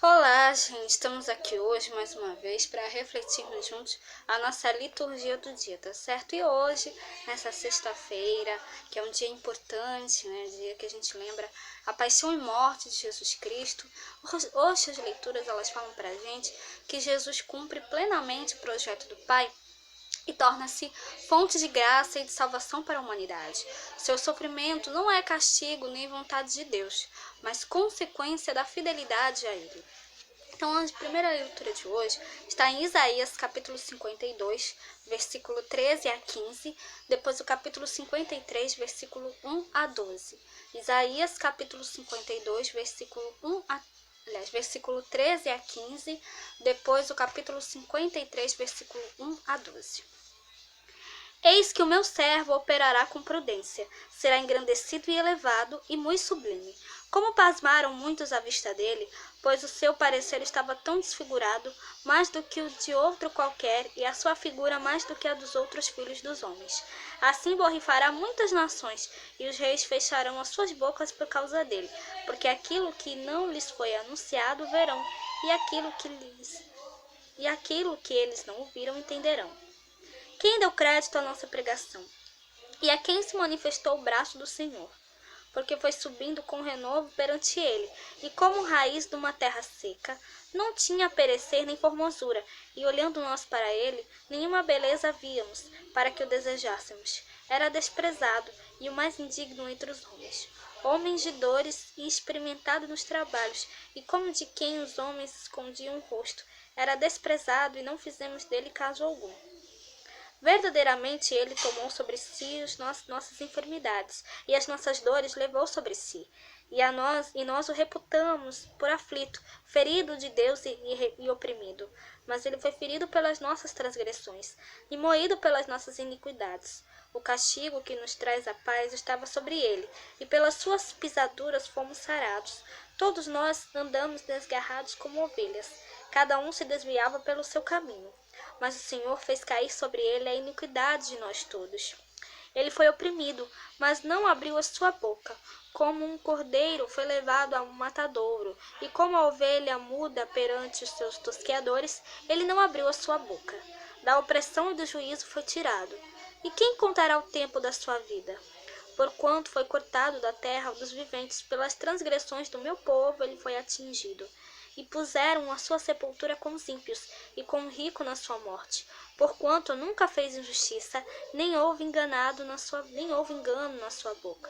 Olá, gente! Estamos aqui hoje mais uma vez para refletirmos juntos a nossa liturgia do dia, tá certo? E hoje, nessa sexta-feira, que é um dia importante, né? Dia que a gente lembra a paixão e morte de Jesus Cristo. Hoje as leituras elas falam para a gente que Jesus cumpre plenamente o projeto do Pai e torna-se fonte de graça e de salvação para a humanidade. Seu sofrimento não é castigo nem vontade de Deus, mas consequência da fidelidade a Ele. Então, a primeira leitura de hoje está em Isaías, capítulo 52, versículo 13 a 15, depois o capítulo 53, versículo 1 a 12. Isaías, capítulo 52, versículo 13 a 15, depois o capítulo 53, versículo 1 a 12. Eis que o meu servo operará com prudência, será engrandecido e elevado e muito sublime. Como pasmaram muitos à vista dele, pois o seu parecer estava tão desfigurado, mais do que o de outro qualquer, e a sua figura mais do que a dos outros filhos dos homens. Assim borrifará muitas nações, e os reis fecharão as suas bocas por causa dele, porque aquilo que não lhes foi anunciado verão, e aquilo que eles não ouviram entenderão. Quem deu crédito à nossa pregação? E a quem se manifestou o braço do Senhor? Porque foi subindo com renovo perante ele, e como raiz de uma terra seca, não tinha a perecer nem formosura, e olhando nós para ele, nenhuma beleza víamos, para que o desejássemos. Era desprezado, e o mais indigno entre os homens. Homens de dores e experimentado nos trabalhos, e como de quem os homens escondiam o rosto. Era desprezado, e não fizemos dele caso algum. Verdadeiramente ele tomou sobre si nossas enfermidades, e as nossas dores levou sobre si. E nós o reputamos por aflito, ferido de Deus e oprimido. Mas ele foi ferido pelas nossas transgressões, e moído pelas nossas iniquidades. O castigo que nos traz a paz estava sobre ele, e pelas suas pisaduras fomos sarados. Todos nós andamos desgarrados como ovelhas, cada um se desviava pelo seu caminho. Mas o Senhor fez cair sobre ele a iniquidade de nós todos. Ele foi oprimido, mas não abriu a sua boca. Como um cordeiro foi levado a um matadouro, e como a ovelha muda perante os seus tosqueadores, ele não abriu a sua boca. Da opressão e do juízo foi tirado. E quem contará o tempo da sua vida? Porquanto foi cortado da terra dos viventes, pelas transgressões do meu povo ele foi atingido. E puseram a sua sepultura com os ímpios, e com o rico na sua morte. Porquanto nunca fez injustiça, nem houve engano na sua boca.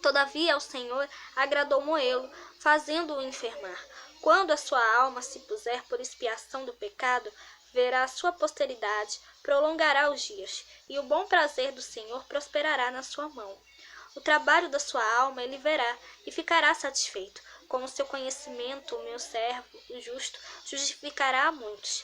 Todavia ao Senhor agradou moê-lo, fazendo-o enfermar. Quando a sua alma se puser por expiação do pecado, verá a sua posteridade, prolongará os dias, e o bom prazer do Senhor prosperará na sua mão. O trabalho da sua alma ele verá, e ficará satisfeito. Com o seu conhecimento, o meu servo, o justo, justificará a muitos,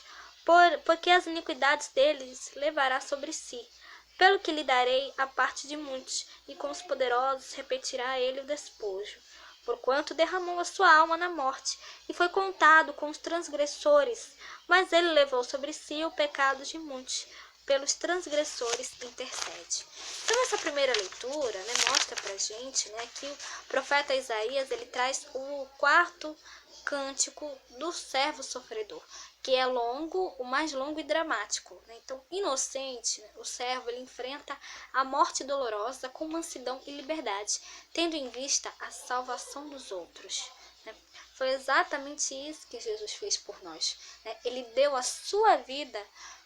porque as iniquidades deles levará sobre si. Pelo que lhe darei a parte de muitos, e com os poderosos repetirá ele o despojo. Porquanto derramou a sua alma na morte, e foi contado com os transgressores, mas ele levou sobre si o pecado de muitos, pelos transgressores intercede. Então essa primeira leitura, mostra pra gente, que o profeta Isaías ele traz o quarto cântico do servo sofredor, que é o mais longo e dramático. Então, inocente, o servo ele enfrenta a morte dolorosa com mansidão e liberdade, tendo em vista a salvação dos outros. Foi exatamente isso que Jesus fez por nós. Ele deu a sua vida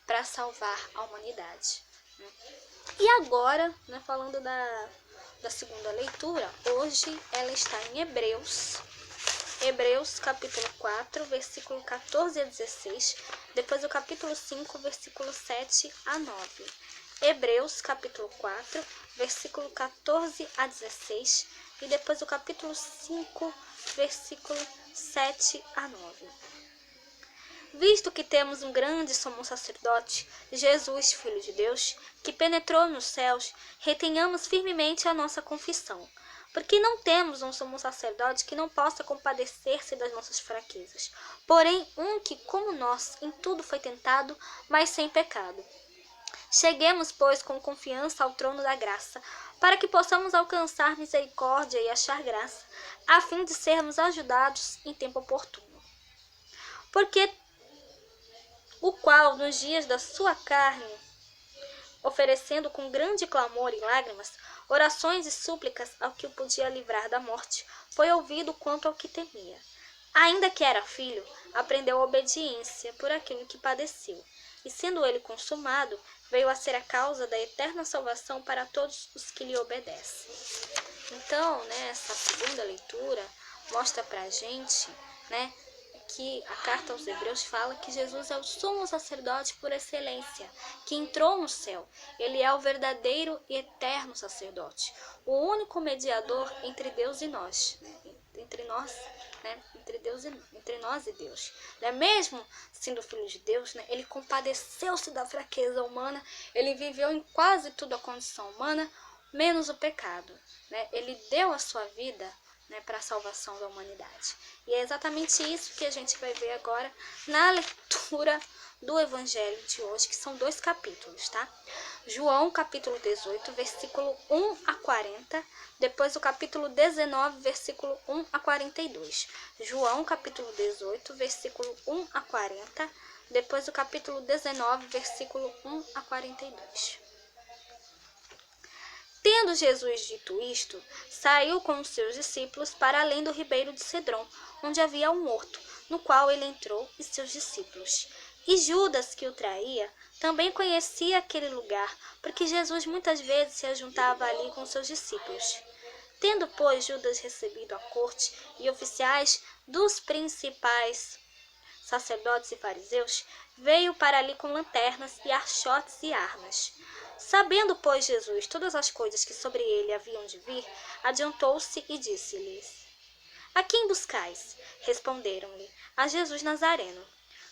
para salvar a humanidade. E agora, falando da segunda leitura, hoje ela está em Hebreus capítulo 4, versículo 14 a 16, depois o capítulo 5, versículo 7 a 9. Hebreus capítulo 4, versículo 14 a 16, e depois o capítulo 5, versículo 7 a 9. Visto que temos um grande sumo sacerdote, Jesus, Filho de Deus, que penetrou nos céus, retenhamos firmemente a nossa confissão. Porque não temos um sumo sacerdote que não possa compadecer-se das nossas fraquezas, porém um que, como nós, em tudo foi tentado, mas sem pecado. Cheguemos, pois, com confiança ao trono da graça, para que possamos alcançar misericórdia e achar graça, a fim de sermos ajudados em tempo oportuno. porque o qual, nos dias da sua carne, oferecendo com grande clamor e lágrimas, orações e súplicas ao que o podia livrar da morte, foi ouvido quanto ao que temia. Ainda que era filho, aprendeu a obediência por aquilo que padeceu, e sendo ele consumado, veio a ser a causa da eterna salvação para todos os que lhe obedecem. Então, essa segunda leitura mostra para a gente, que a carta aos Hebreus fala que Jesus é o sumo sacerdote por excelência, que entrou no céu. Ele é o verdadeiro e eterno sacerdote, o único mediador entre Deus e nós, entre nós e Deus. Mesmo sendo filho de Deus, ele compadeceu-se da fraqueza humana, ele viveu em quase tudo a condição humana, menos o pecado. Ele deu a sua vida para a salvação da humanidade. E é exatamente isso que a gente vai ver agora na leitura do Evangelho de hoje, que são 2 capítulos, tá? João, capítulo 18, versículo 1 a 40, depois o capítulo 19, versículo 1 a 42. João, capítulo 18, versículo 1 a 40, depois o capítulo 19, versículo 1 a 42. Tendo Jesus dito isto, saiu com os seus discípulos para além do ribeiro de Cedron, onde havia um horto, no qual ele entrou e seus discípulos. E Judas, que o traía, também conhecia aquele lugar, porque Jesus muitas vezes se ajuntava ali com seus discípulos. Tendo, pois, Judas recebido a corte e oficiais dos principais sacerdotes e fariseus, veio para ali com lanternas e achotes e armas. Sabendo, pois, Jesus todas as coisas que sobre ele haviam de vir, adiantou-se e disse-lhes: A quem buscais? Responderam-lhe: A Jesus Nazareno.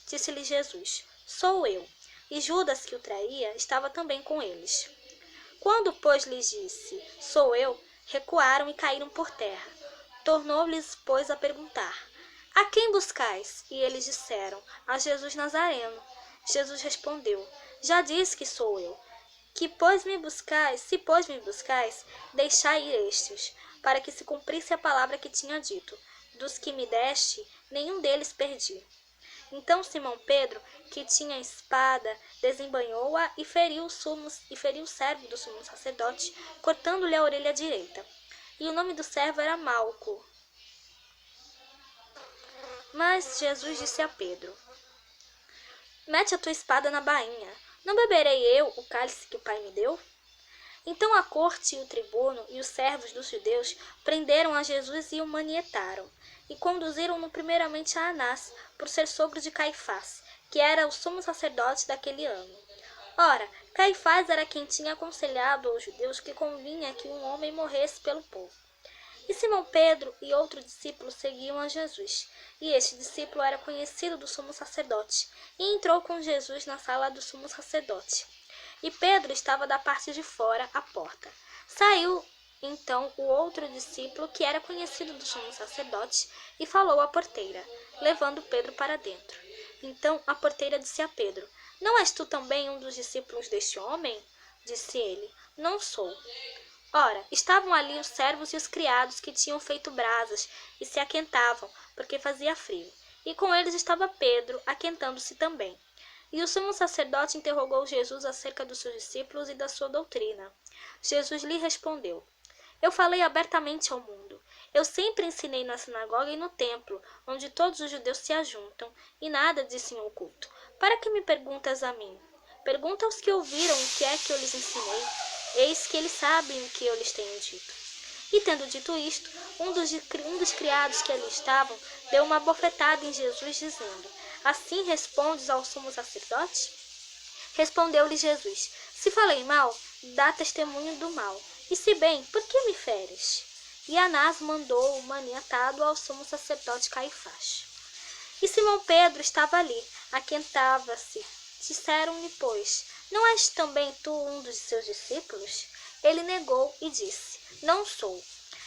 Disse-lhe Jesus: Sou eu. E Judas, que o traía, estava também com eles. Quando, pois, lhes disse: Sou eu, recuaram e caíram por terra. Tornou-lhes, pois, a perguntar: A quem buscais? E eles disseram: A Jesus Nazareno. Jesus respondeu: Já disse que sou eu. Se, pois, me buscais, deixai ir estes, para que se cumprisse a palavra que tinha dito: Dos que me deste, nenhum deles perdi. Então Simão Pedro, que tinha espada, desembainhou-a e feriu o servo do sumo sacerdote, cortando-lhe a orelha direita. E o nome do servo era Malco. Mas Jesus disse a Pedro: Mete a tua espada na bainha. Não beberei eu o cálice que o Pai me deu? Então a corte e o tribuno e os servos dos judeus prenderam a Jesus e o manietaram, e conduziram-no primeiramente a Anás, por ser sogro de Caifás, que era o sumo sacerdote daquele ano. Ora, Caifás era quem tinha aconselhado aos judeus que convinha que um homem morresse pelo povo. E Simão Pedro e outro discípulo seguiam a Jesus, e este discípulo era conhecido do sumo sacerdote, e entrou com Jesus na sala do sumo sacerdote. E Pedro estava da parte de fora, à porta. Saiu então o outro discípulo, que era conhecido do sumo sacerdote, e falou à porteira, levando Pedro para dentro. Então a porteira disse a Pedro: Não és tu também um dos discípulos deste homem? Disse ele: Não sou. Ora, estavam ali os servos e os criados que tinham feito brasas e se aquentavam, porque fazia frio. E com eles estava Pedro, aquentando-se também. E o sumo sacerdote interrogou Jesus acerca dos seus discípulos e da sua doutrina. Jesus lhe respondeu: Eu falei abertamente ao mundo. Eu sempre ensinei na sinagoga e no templo, onde todos os judeus se ajuntam, e nada disse em oculto. Para que me perguntas a mim? Pergunta aos que ouviram o que é que eu lhes ensinei. Eis que eles sabem o que eu lhes tenho dito. E tendo dito isto, um dos criados que ali estavam deu uma bofetada em Jesus, dizendo: Assim respondes ao sumo sacerdote? Respondeu-lhe Jesus: Se falei mal, dá testemunho do mal. E se bem, por que me feres? E Anás mandou o maniatado ao sumo sacerdote Caifás. E Simão Pedro estava ali, aquentava-se. Disseram-lhe, pois: Não és também tu um dos seus discípulos? Ele negou e disse: Não sou.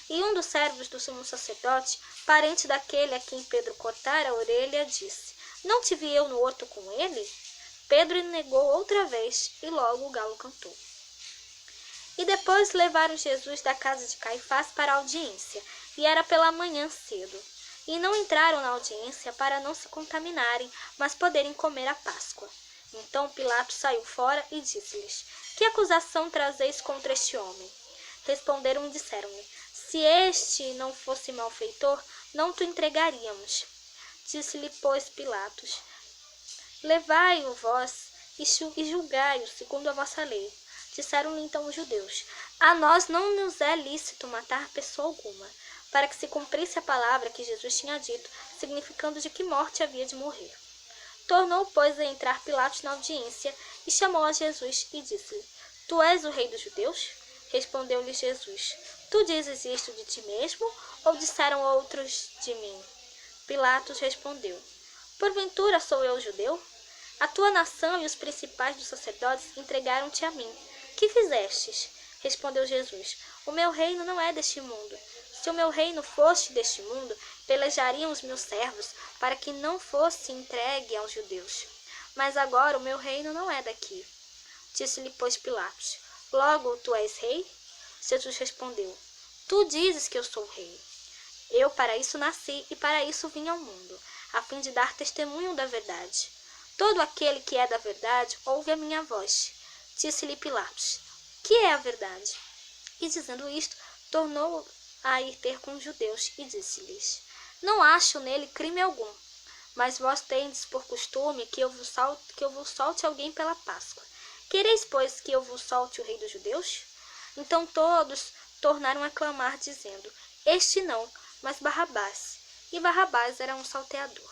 E um dos servos do sumo sacerdote, parente daquele a quem Pedro cortara a orelha, disse: Não te vi eu no horto com ele? Pedro negou outra vez, e logo o galo cantou. E depois levaram Jesus da casa de Caifás para a audiência, e era pela manhã cedo. e não entraram na audiência para não se contaminarem, mas poderem comer a Páscoa. Então Pilatos saiu fora e disse-lhes: Que acusação trazeis contra este homem? Responderam e disseram-lhe: Se este não fosse malfeitor, não te entregaríamos. Disse-lhe, pois, Pilatos: Levai-o vós e julgai-o segundo a vossa lei. Disseram-lhe então os judeus: A nós não nos é lícito matar pessoa alguma, para que se cumprisse a palavra que Jesus tinha dito, significando de que morte havia de morrer. Tornou, pois, a entrar Pilatos na audiência e chamou a Jesus e disse-lhe: Tu és o rei dos judeus? Respondeu-lhe Jesus: Tu dizes isto de ti mesmo, ou disseram outros de mim? Pilatos respondeu: Porventura sou eu judeu? A tua nação e os principais dos sacerdotes entregaram-te a mim. Que fizestes? Respondeu Jesus: O meu reino não é deste mundo. Se o meu reino fosse deste mundo, pelejariam os meus servos para que não fosse entregue aos judeus. Mas agora o meu reino não é daqui. Disse-lhe, pois, Pilatos: Logo tu és rei? Jesus respondeu: Tu dizes que eu sou rei. Eu para isso nasci e para isso vim ao mundo, a fim de dar testemunho da verdade. Todo aquele que é da verdade ouve a minha voz. Disse-lhe Pilatos: Que é a verdade? E dizendo isto, tornou a ir ter com os judeus e disse-lhes: Não acho nele crime algum. Mas vós tendes por costume que eu vos solte alguém pela Páscoa. Quereis, pois, que eu vos solte o rei dos judeus? Então todos tornaram a clamar, dizendo: Este não, mas Barrabás. E Barrabás era um salteador.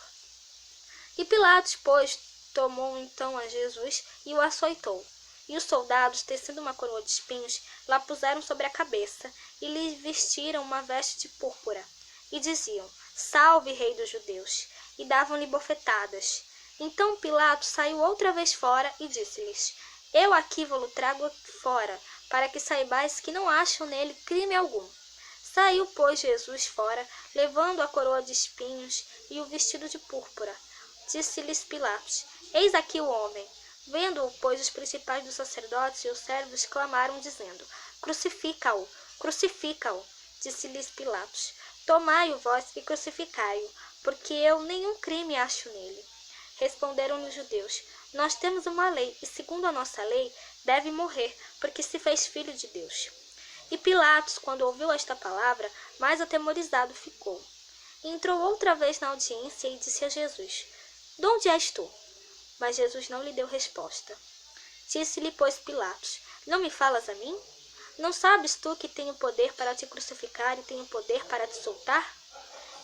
E Pilatos, pois, tomou então a Jesus e o açoitou. E os soldados, tecendo uma coroa de espinhos, lá puseram sobre a cabeça e lhe vestiram uma veste de púrpura. E diziam: Salve, rei dos judeus! E davam-lhe bofetadas. Então Pilatos saiu outra vez fora e disse-lhes: Eu aqui vou-lo trago fora, para que saibais que não acham nele crime algum. Saiu, pois, Jesus fora, levando a coroa de espinhos e o vestido de púrpura. Disse-lhes Pilatos: Eis aqui o homem. Vendo-o, pois, os principais dos sacerdotes e os servos clamaram, dizendo: Crucifica-o, crucifica-o. Disse-lhes Pilatos: Tomai-o vós e crucificai-o, porque eu nenhum crime acho nele. Responderam-lhe os judeus: Nós temos uma lei, e segundo a nossa lei, deve morrer, porque se fez filho de Deus. E Pilatos, quando ouviu esta palavra, mais atemorizado ficou. E entrou outra vez na audiência e disse a Jesus: De onde és tu? Mas Jesus não lhe deu resposta. Disse-lhe, pois, Pilatos: Não me falas a mim? Não sabes tu que tenho poder para te crucificar e tenho poder para te soltar?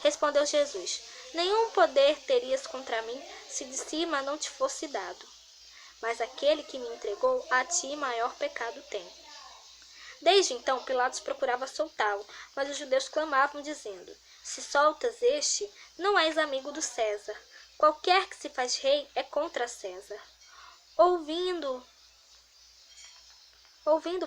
Respondeu Jesus: Nenhum poder terias contra mim se de cima não te fosse dado. Mas aquele que me entregou, a ti maior pecado tem. Desde então Pilatos procurava soltá-lo, mas os judeus clamavam, dizendo: Se soltas este, não és amigo do César. Qualquer que se faz rei é contra César. Ouvindo,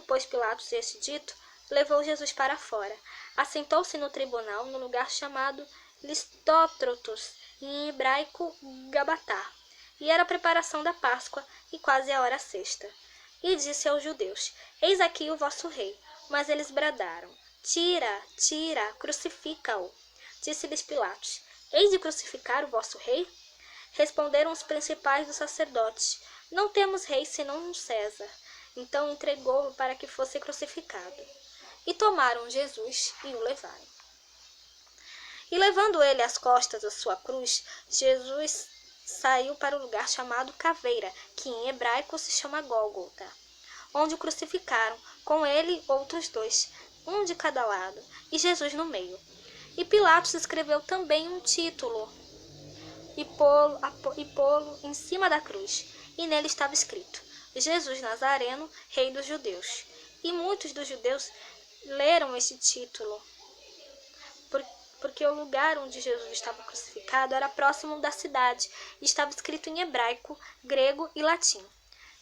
pois, Pilatos este dito, levou Jesus para fora. Assentou-se no tribunal, no lugar chamado Listótrotos, em hebraico Gabatá. E era a preparação da Páscoa, e quase a hora sexta. E disse aos judeus: Eis aqui o vosso rei. Mas eles bradaram: Tira, tira, crucifica-o. Disse-lhes Pilatos: Eis de crucificar o vosso rei? Responderam os principais dos sacerdotes: Não temos rei senão um César. Então entregou-o para que fosse crucificado. E tomaram Jesus e o levaram. E levando ele às costas a sua cruz, Jesus saiu para o lugar chamado Caveira, que em hebraico se chama Gólgota, onde o crucificaram, com ele outros dois, um de cada lado, e Jesus no meio. E Pilatos escreveu também um título e pô-lo em cima da cruz, e nele estava escrito: Jesus Nazareno, Rei dos Judeus. E muitos dos judeus leram este título, porque o lugar onde Jesus estava crucificado era próximo da cidade, e estava escrito em hebraico, grego e latim.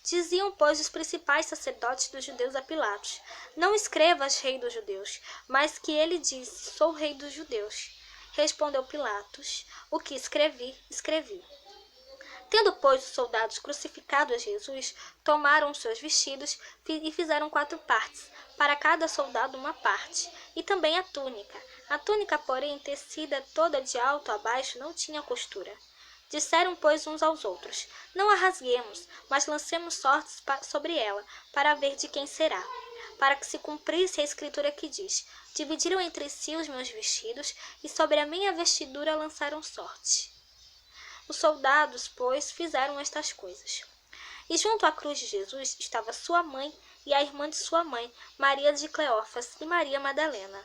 Diziam, pois, os principais sacerdotes dos judeus a Pilatos: Não escrevas Rei dos Judeus, mas que ele disse: Sou Rei dos Judeus. Respondeu Pilatos: O que escrevi, escrevi. Tendo, pois, os soldados crucificado a Jesus, tomaram os seus vestidos e fizeram 4 partes, para cada soldado uma parte, e também a túnica. A túnica, porém, tecida toda de alto a baixo, não tinha costura. Disseram, pois, uns aos outros: Não a rasguemos, mas lancemos sortes sobre ela, para ver de quem será. Para que se cumprisse a escritura que diz: Dividiram entre si os meus vestidos, e sobre a minha vestidura lançaram sorte. Os soldados, pois, fizeram estas coisas. E junto à cruz de Jesus estava sua mãe e a irmã de sua mãe, Maria de Cleófas e Maria Madalena.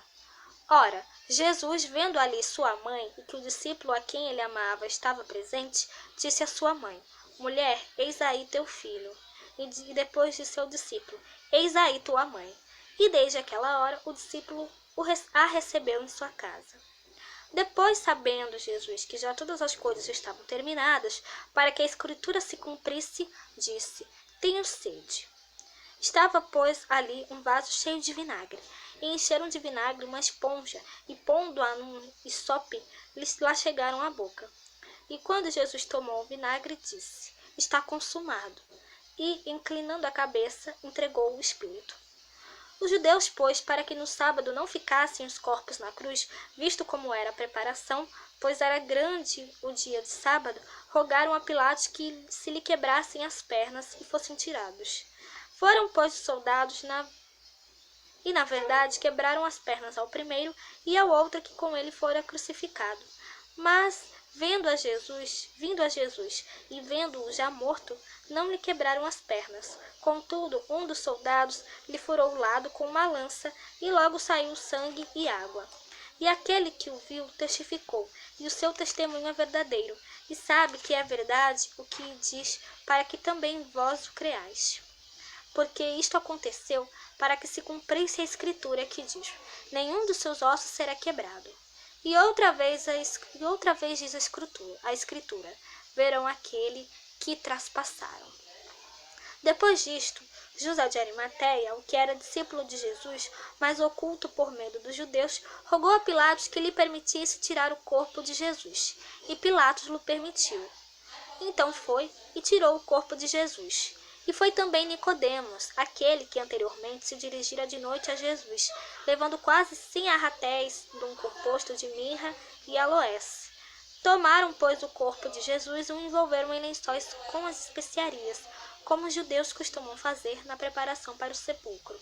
Ora, Jesus, vendo ali sua mãe e que o discípulo a quem ele amava estava presente, disse à sua mãe: Mulher, eis aí teu filho. E depois disse ao discípulo: Eis aí tua mãe. E desde aquela hora o discípulo a recebeu em sua casa. Depois, sabendo Jesus que já todas as coisas estavam terminadas, para que a escritura se cumprisse, disse: Tenho sede. Estava, pois, ali um vaso cheio de vinagre, e encheram de vinagre uma esponja, e pondo-a num isope, lhes lá chegaram à boca. E quando Jesus tomou o vinagre, disse: Está consumado. E, inclinando a cabeça, entregou o Espírito. Os judeus, pois, para que no sábado não ficassem os corpos na cruz, visto como era a preparação, pois era grande o dia de sábado, rogaram a Pilatos que se lhe quebrassem as pernas e fossem tirados. Foram, pois, os soldados na verdade, quebraram as pernas ao primeiro e ao outro que com ele fora crucificado. Mas, vindo a Jesus e vendo-o já morto, não lhe quebraram as pernas. Contudo, um dos soldados lhe furou o lado com uma lança, e logo saiu sangue e água. E aquele que o viu testificou, e o seu testemunho é verdadeiro, e sabe que é verdade o que diz, para que também vós o creais. Porque isto aconteceu para que se cumprisse a escritura que diz: Nenhum dos seus ossos será quebrado. E outra vez diz a escritura: Verão aquele que traspassaram. Depois disto, José de Arimateia, o que era discípulo de Jesus, mas oculto por medo dos judeus, rogou a Pilatos que lhe permitisse tirar o corpo de Jesus. E Pilatos lhe permitiu. Então foi e tirou o corpo de Jesus. E foi também Nicodemos, aquele que anteriormente se dirigira de noite a Jesus, levando quase 100 arratéis de um composto de mirra e aloés. Tomaram, pois, o corpo de Jesus e o envolveram em lençóis com as especiarias, como os judeus costumam fazer na preparação para o sepulcro.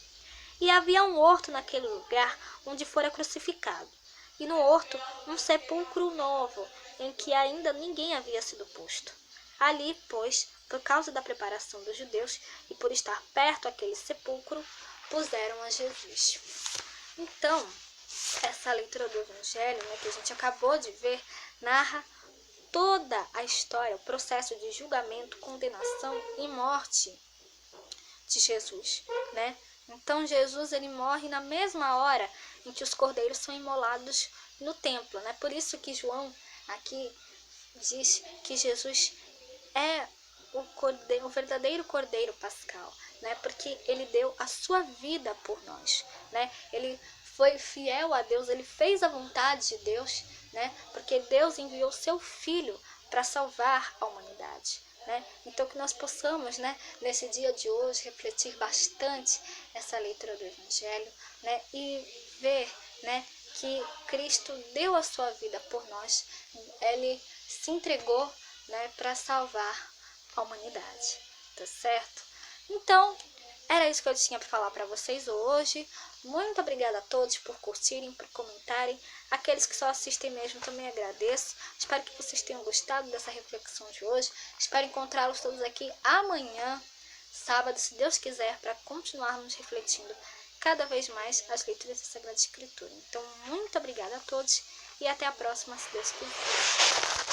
E havia um horto naquele lugar onde fora crucificado, e no horto um sepulcro novo, em que ainda ninguém havia sido posto. Ali, pois, por causa da preparação dos judeus e por estar perto aquele sepulcro, puseram a Jesus. Então, essa leitura do Evangelho, que a gente acabou de ver, narra toda a história, o processo de julgamento, condenação e morte de Jesus, Então, Jesus ele morre na mesma hora em que os cordeiros são imolados no templo, Por isso que João aqui diz que Jesus é o verdadeiro cordeiro pascal, Porque ele deu a sua vida por nós, Ele foi fiel a Deus, ele fez a vontade de Deus, Porque Deus enviou seu filho para salvar a humanidade, Então que nós possamos, nesse dia de hoje, refletir bastante essa leitura do Evangelho, E ver, que Cristo deu a sua vida por nós, ele se entregou, para salvar a humanidade, tá certo? Então, era isso que eu tinha para falar para vocês hoje. Muito obrigada a todos por curtirem, por comentarem. Aqueles que só assistem mesmo também agradeço. Espero que vocês tenham gostado dessa reflexão de hoje. Espero encontrá-los todos aqui amanhã, sábado, se Deus quiser, para continuarmos refletindo cada vez mais as leituras da Sagrada Escritura. Então, muito obrigada a todos e até a próxima, se Deus quiser.